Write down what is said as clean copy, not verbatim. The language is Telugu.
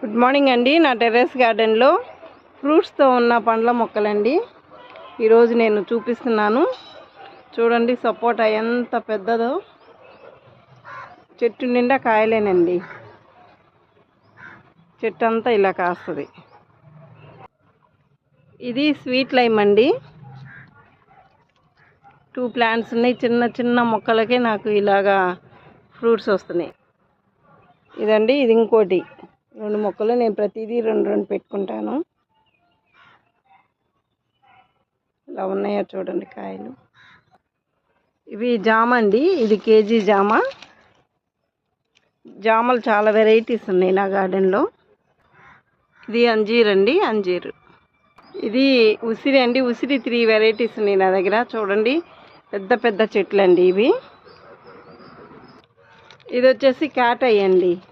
గుడ్ మార్నింగ్ అండి. నా టెర్రస్ గార్డెన్లో ఫ్రూట్స్తో ఉన్న పండ్ల మొక్కలండి ఈరోజు నేను చూపిస్తున్నాను. చూడండి, సపోటా ఎంత పెద్దదో, చెట్టు నిండా కాయలేనండి. చెట్టు అంతా ఇలా కాస్తుంది. ఇది స్వీట్ లైమ్ అండి. 2 ప్లాంట్స్ ఉన్నాయి. చిన్న చిన్న మొక్కలకే నాకు ఇలాగా ఫ్రూట్స్ వస్తున్నాయి. ఇదండి, ఇది ఇంకోటి 2 మొక్కలు. నేను ప్రతిదీ 2 పెట్టుకుంటాను. ఇలా ఉన్నాయో చూడండి కాయలు. ఇవి జామ అండి. ఇది కేజీ జామ. జామలు చాలా వెరైటీస్ ఉన్నాయి నా గార్డెన్లో. ఇది అంజీర్ అండి, అంజీర్. ఇది ఉసిరి అండి. ఉసిరి 3 వెరైటీస్ ఉన్నాయి నా దగ్గర. చూడండి, పెద్ద పెద్ద చెట్లు అండి ఇవి. ఇది వచ్చేసి క్యాట్ అయ్యండి.